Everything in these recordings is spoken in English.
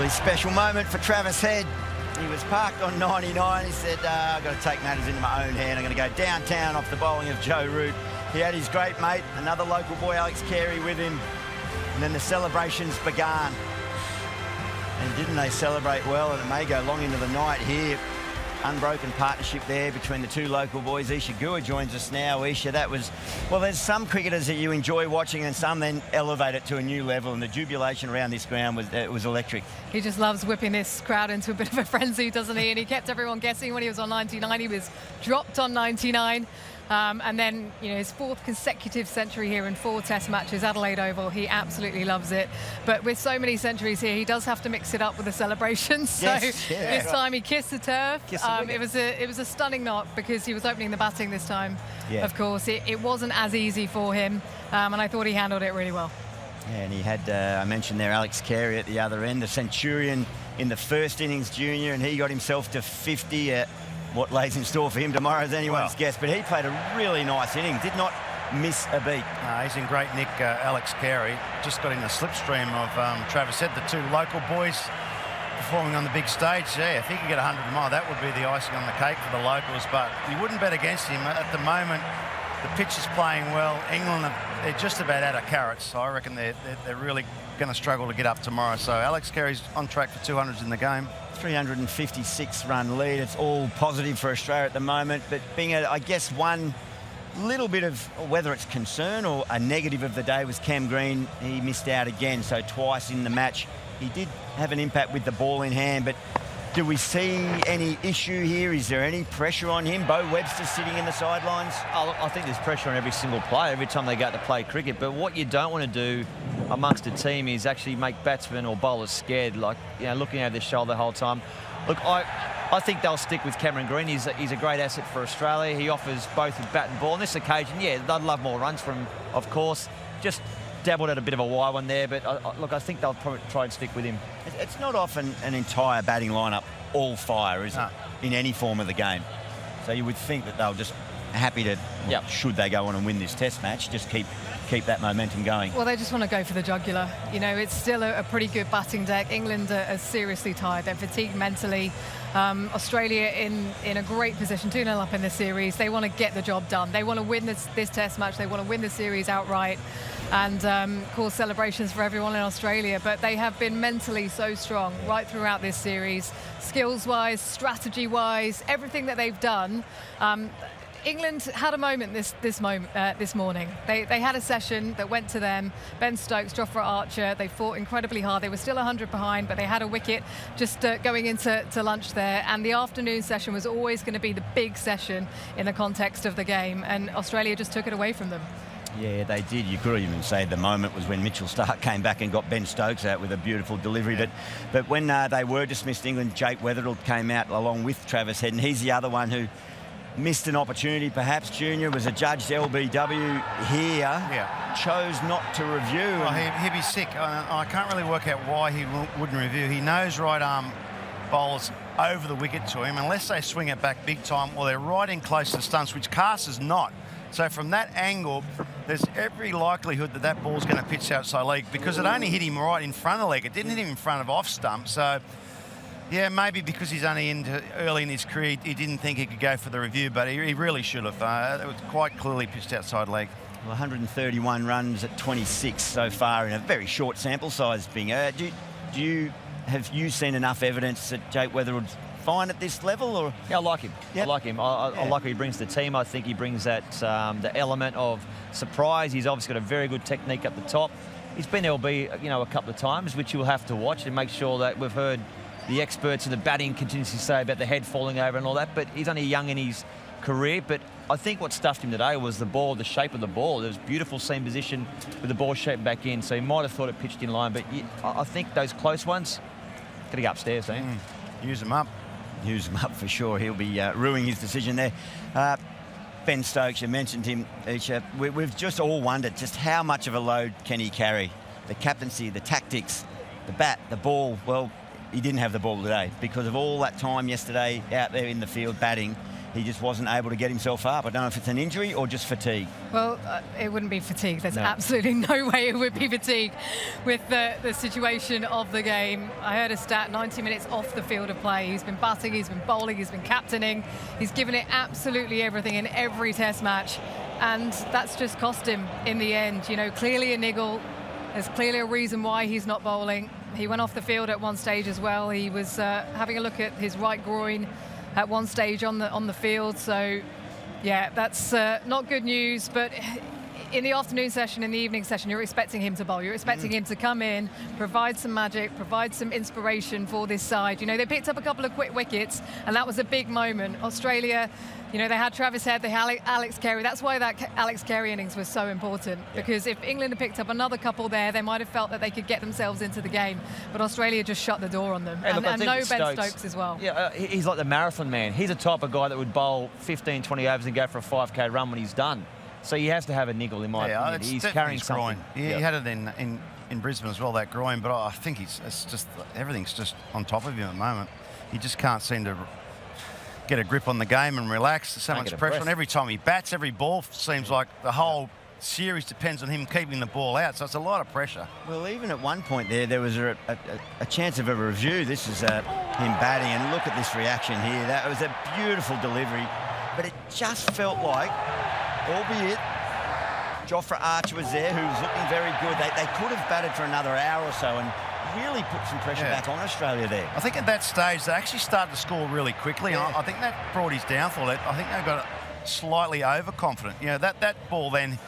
Really special moment for Travis Head. He was parked on 99. He said, I've got to take matters into my own hand. I'm going to go downtown off the bowling of Joe Root. He had his great mate, another local boy, Alex Carey, with him. And then the celebrations began. And didn't they celebrate well? And it may go long into the night here. Unbroken partnership there between the two local boys. Isa Guha joins us now. Isha, that was... Well, there's some cricketers that you enjoy watching and some then elevate it to a new level, and the jubilation around this ground was electric. He just loves whipping this crowd into a bit of a frenzy, doesn't he? And he kept everyone guessing when he was on 99. He was dropped on 99. And then, you know, his 4th consecutive century here in 4 Test matches, Adelaide Oval. He absolutely loves it. But with so many centuries here, he does have to mix it up with the celebrations. So this time he kissed the turf. It was a stunning knock because he was opening the batting this time. Yeah. Of course, it wasn't as easy for him, and I thought he handled it really well. Yeah, and he had, I mentioned there, Alex Carey at the other end, the centurion in the first innings junior, and he got himself to 50. What lays in store for him tomorrow is anyone's guess, but he played a really nice inning, did not miss a beat. He's in great nick, Alex Carey. Just got in the slipstream of Travis Head, the two local boys performing on the big stage. Yeah, if he could get 100 tomorrow, that would be the icing on the cake for the locals, but you wouldn't bet against him. At the moment, the pitch is playing well. England, they're just about out of carrots, so I reckon they're really going to struggle to get up tomorrow. So Alex Carey's on track for 200s in the game. 356-run lead. It's all positive for Australia at the moment, but being, I guess, one little bit of, whether it's concern or a negative of the day, was Cam Green. He missed out again, so twice in the match. He did have an impact with the ball in hand, but do we see any issue here? Is there any pressure on him? Bo Webster sitting in the sidelines? I think there's pressure on every single player every time they go out to play cricket, but what you don't want to do amongst a team is actually make batsmen or bowlers scared, like, you know, looking over their shoulder the whole time. Look, I think they'll stick with Cameron Green. He's a great asset for Australia. He offers both with bat and ball. On this occasion, yeah, they'd love more runs from him, of course. Just dabbled at a bit of a wide one there, but look, I think they'll probably try and stick with him. It's not often an entire batting lineup all fire, is it? In any form of the game. So you would think that they'll just happy to, should they go on and win this Test match, just keep that momentum going. Well, they just want to go for the jugular. You know, it's still a pretty good batting deck. England are seriously tired. They're fatigued mentally. Australia in a great position, 2-0 up in this series. They want to get the job done. They want to win this Test match. They want to win the series outright, and cause celebrations for everyone in Australia. But they have been mentally so strong right throughout this series, skills-wise, strategy-wise, everything that they've done. England had a moment this morning. They had a session that went to them. Ben Stokes, Jofra Archer, they fought incredibly hard. They were still 100 behind, but they had a wicket just going into lunch there. And the afternoon session was always going to be the big session in the context of the game, and Australia just took it away from them. Yeah, they did. You could even say the moment was when Mitchell Starc came back and got Ben Stokes out with a beautiful delivery. Yeah. But when they were dismissed, England, Jake Weatherald came out along with Travis Head, and he's the other one who missed an opportunity, perhaps. Junior was adjudged LBW here, chose not to review. Well, he'd be sick. I can't really work out why he wouldn't review. He knows right arm bowls over the wicket to him, unless they swing it back big time, or they're right in close to the stumps, which Carter's not. So from that angle, there's every likelihood that that ball's going to pitch outside leg, because it only hit him right in front of leg. It didn't hit him in front of off stump. So yeah, maybe because he's only early in his career, he didn't think he could go for the review, but he really should have. It was quite clearly pitched outside leg. Well, 131 runs at 26 so far in a very short sample size. Have you seen enough evidence that Jake Weatherald's fine at this level? Or yeah, I like him. Yep. I like him. I like what he brings to the team. I think he brings that the element of surprise. He's obviously got a very good technique up the top. He's been LB, you know, a couple of times, which you'll have to watch and make sure that we've heard the experts in the batting continuously say about the head falling over and all that, but he's only young in his career. But I think what stuffed him today was the ball, the shape of the ball. There was beautiful seam position with the ball shaped back in, so he might have thought it pitched in line, but I think those close ones, got to go upstairs, eh? Use them up. Use them up for sure. He'll be ruining his decision there. Ben Stokes, you mentioned him, Isha. We've just all wondered just how much of a load can he carry? The captaincy, the tactics, the bat, the ball. Well, he didn't have the ball today because of all that time yesterday out there in the field batting. he just wasn't able to get himself up. I don't know if it's an injury or just fatigue. Well, it wouldn't be fatigue. There's absolutely no way it would be fatigue with the situation of the game. I heard a stat, 90 minutes off the field of play. He's been batting, he's been bowling, he's been captaining. He's given it absolutely everything in every test match. And that's just cost him in the end. You know, clearly a niggle. There's clearly a reason why he's not bowling. He went off the field at one stage as well. He was having a look at his right groin at one stage on the field. So, yeah, that's not good news. But in the afternoon session, in the evening session, you're expecting him to bowl. You're expecting him to come in, provide some magic, provide some inspiration for this side. You know, they picked up a couple of quick wickets, and that was a big moment. Australia, you know, they had Travis Head, they had Alex Carey. That's why that Alex Carey innings was so important, because if England had picked up another couple there, they might have felt that they could get themselves into the game. But Australia just shut the door on them. Hey, look, and no Ben Stokes Stokes as well. Yeah, he's like the marathon man. He's the type of guy that would bowl 15, 20 overs and go for a 5K run when he's done. So he has to have a niggle, in my opinion. It's He's definitely carrying his groin. something. He had it in Brisbane as well, that groin, but I think it's just everything's just on top of him at the moment. He just can't seem to get a grip on the game and relax. There's so much pressure on every time he bats. Every ball seems like the whole series depends on him keeping the ball out, so it's a lot of pressure. Well, even at one point there was a chance of a review. This is him batting, and look at this reaction here. That was a beautiful delivery, but it just felt like, albeit Jofra Archer was there, who was looking very good. They could have batted for another hour or so and really put some pressure back on Australia there. I think at that stage they actually started to score really quickly. Yeah. I think that brought his downfall. I think they got slightly overconfident. You know, that ball then,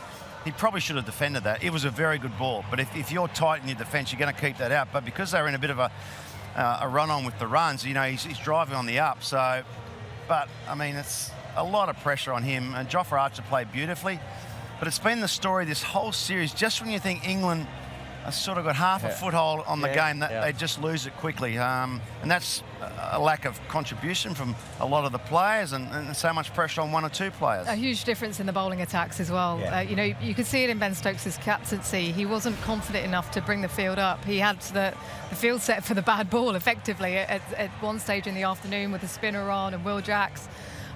he probably should have defended that. It was a very good ball, but if you're tight in your defence, you're going to keep that out. But because they were in a bit of a run-on with the runs, you know, he's driving on the up. So, but, I mean, it's a lot of pressure on him. And Jofra Archer played beautifully. But it's been the story this whole series, just when you think England has sort of got half a foothold on the game, that they just lose it quickly. And that's a lack of contribution from a lot of the players and so much pressure on one or two players. A huge difference in the bowling attacks as well. Yeah. You know, you could see it in Ben Stokes' captaincy. He wasn't confident enough to bring the field up. He had the field set for the bad ball, effectively, at one stage in the afternoon with the spinner on and Will Jacks.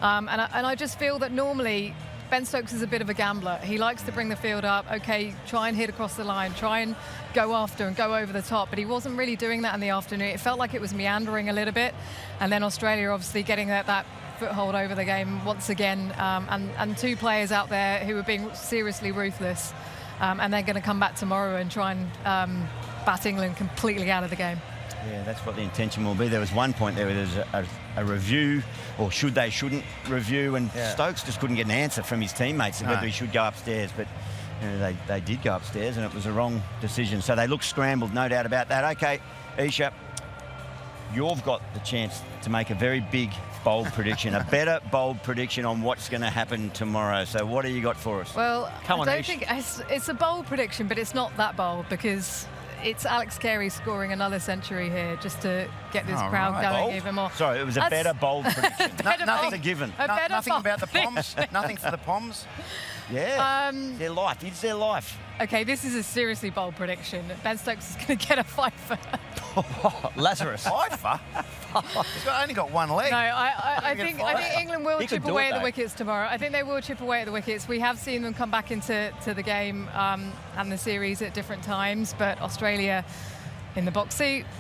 And I just feel that normally Ben Stokes is a bit of a gambler. He likes to bring the field up, okay, try and hit across the line, try and go after and go over the top, but he wasn't really doing that in the afternoon. It felt like it was meandering a little bit, and then Australia obviously getting that foothold over the game once again, and two players out there who are being seriously ruthless, and they're going to come back tomorrow and try and bat England completely out of the game. Yeah, that's what the intention will be. There was one point there where there was a review, or shouldn't review, and Stokes just couldn't get an answer from his teammates whether he should go upstairs. But you know, they did go upstairs, and it was a wrong decision. So they looked scrambled, no doubt about that. Okay, Isha, you've got the chance to make a very big, bold prediction, a better bold prediction on what's going to happen tomorrow. So what do you got for us? Well, Come on, I don't Ish. think it's a bold prediction, but it's not that bold, because it's Alex Carey scoring another century here just to get this crowd going Bold? even more. Sorry, it was a better bold prediction. Nothing a given. Nothing about the Poms. Nothing for the Poms. Yeah, their life. It's their life. Okay, this is a seriously bold prediction. Ben Stokes is going to get a fifer. Lazarus. Fifer? He's only got one leg. No, I think England will He could chip do away it, at the though. wickets tomorrow. I think they will chip away at the wickets. We have seen them come back into the game and the series at different times, but Australia in the box seat,